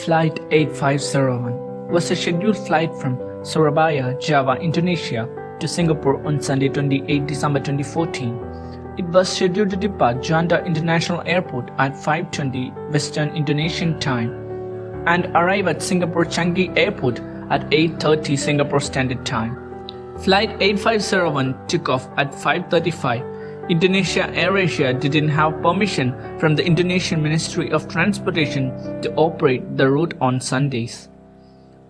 Flight 8501 was a scheduled flight from Surabaya, Java, Indonesia to Singapore on Sunday 28 December 2014. It was scheduled to depart Juanda International Airport at 5:20 Western Indonesian Time and arrive at Singapore Changi Airport at 8:30 Singapore Standard Time. Flight 8501 took off at 5:35. Indonesia AirAsia didn't have permission from the Indonesian Ministry of Transportation to operate the route on Sundays.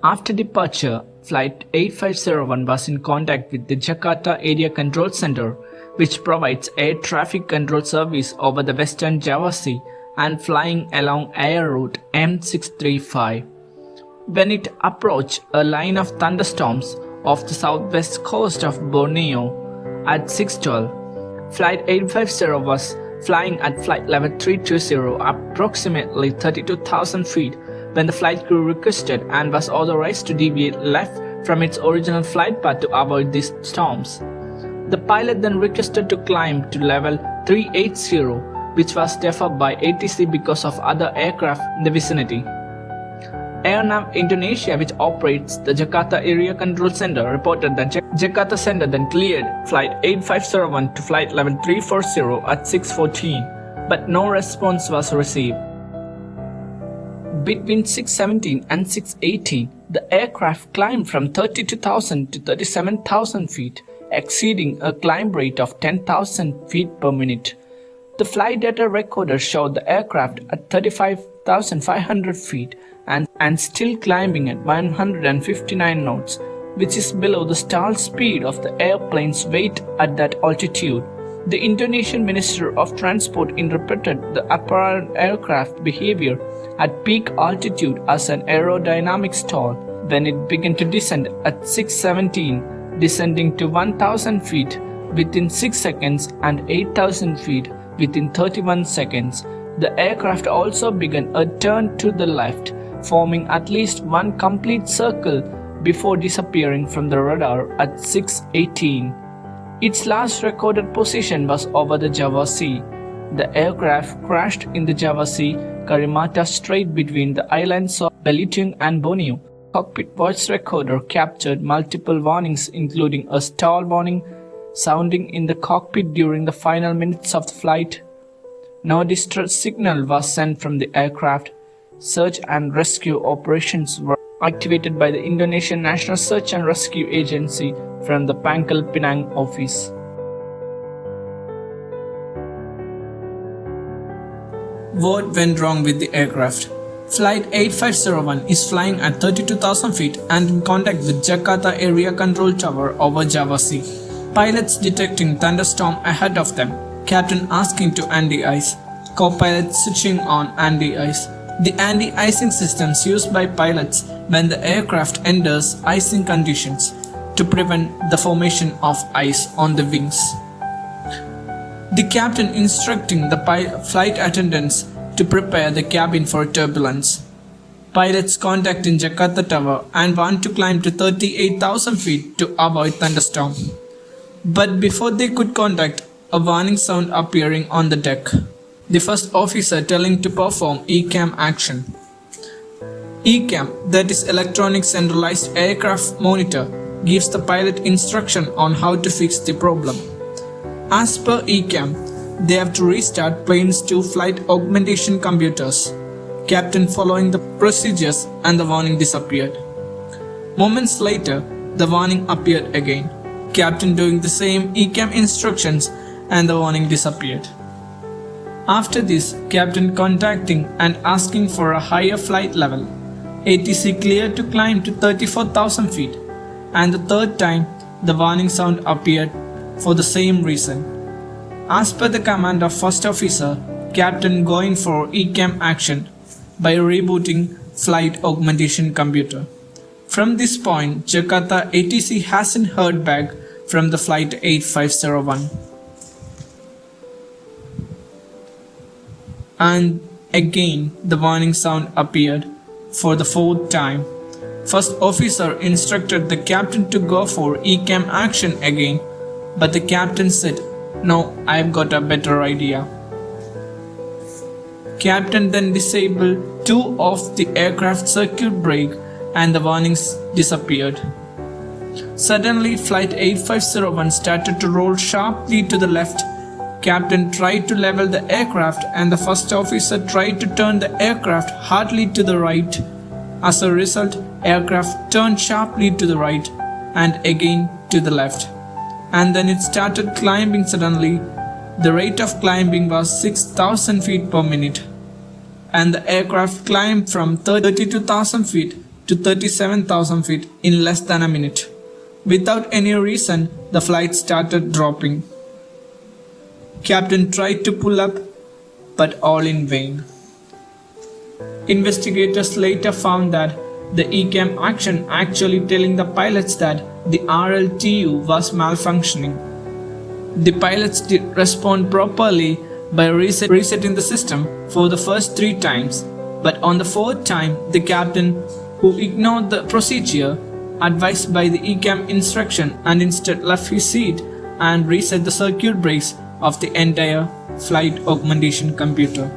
After departure, Flight 8501 was in contact with the Jakarta Area Control Center, which provides air traffic control service over the Western Java Sea and flying along air route M635. When it approached a line of thunderstorms off the southwest coast of Borneo at 6:12, Flight 8501 was flying at flight level 320 approximately 32,000 feet when the flight crew requested and was authorized to deviate left from its original flight path to avoid these storms. The pilot then requested to climb to level 380, which was deferred by ATC because of other aircraft in the vicinity. AirNav Indonesia, which operates the Jakarta Area Control Center, reported that Jakarta Center then cleared Flight 8501 to flight level 340 at 6:14, but no response was received. Between 6:17 and 6:18, the aircraft climbed from 32,000 to 37,000 feet, exceeding a climb rate of 10,000 feet per minute. The flight data recorder showed the aircraft at 35,500 feet and still climbing at 159 knots, which is below the stall speed of the airplane's weight at that altitude. The Indonesian Minister of Transport interpreted the apparent aircraft behavior at peak altitude as an aerodynamic stall when it began to descend at 6:17, descending to 1,000 feet within 6 seconds and 8,000 feet within 31 seconds. The aircraft also began a turn to the left, forming at least one complete circle before disappearing from the radar at 6:18. Its last recorded position was over the Java Sea. The aircraft crashed in the Java Sea, Karimata Strait between the islands of Belitung and Borneo. Cockpit voice recorder captured multiple warnings, including a stall warning sounding in the cockpit during the final minutes of the flight. No distress signal was sent from the aircraft. Search and rescue operations were activated by the Indonesian National Search and Rescue Agency from the Pangkal Pinang office. What went wrong with the aircraft? Flight 8501 is flying at 32,000 feet and in contact with Jakarta Area Control Tower over Java Sea. Pilots detecting thunderstorm ahead of them. Captain asking to anti-ice. Co-pilot switching on anti-ice. The anti-icing systems used by pilots when the aircraft enters icing conditions to prevent the formation of ice on the wings. The captain instructing the flight attendants to prepare the cabin for turbulence. Pilots contacting Jakarta Tower and want to climb to 38,000 feet to avoid thunderstorm. But before they could contact, a warning sound appearing on the deck. The first officer telling to perform ECAM action. ECAM, that is Electronic Centralized Aircraft Monitor, gives the pilot instruction on how to fix the problem. As per ECAM, they have to restart planes to flight augmentation computers. Captain following the procedures and the warning disappeared. Moments later, the warning appeared again. Captain doing the same ECAM instructions and the warning disappeared. After this, captain contacting and asking for a higher flight level. ATC cleared to climb to 34,000 feet, and the third time the warning sound appeared for the same reason. As per the command of first officer, captain going for ECAM action by rebooting flight augmentation computer. From this point, Jakarta ATC hasn't heard back from the flight 8501. And again the warning sound appeared for the fourth time. First officer instructed the captain to go for ECAM action again, but the captain said, "No, I've got a better idea." Captain then disabled two of the aircraft circuit brake and the warnings disappeared. Suddenly, Flight 8501 started to roll sharply to the left. Captain tried to level the aircraft and the first officer tried to turn the aircraft hardly to the right. As a result, aircraft turned sharply to the right and again to the left. And then it started climbing suddenly. The rate of climbing was 6,000 feet per minute. And the aircraft climbed from 32,000 feet to 37,000 feet in less than a minute. Without any reason, the flight started dropping. Captain tried to pull up, but all in vain. Investigators later found that the ECAM action actually telling the pilots that the RLTU was malfunctioning. The pilots did respond properly by resetting the system for the first 3 times, but on the 4th time, the captain, who ignored the procedure advised by the ECAM instruction and instead left his seat and reset the circuit breaks of the entire flight augmentation computer.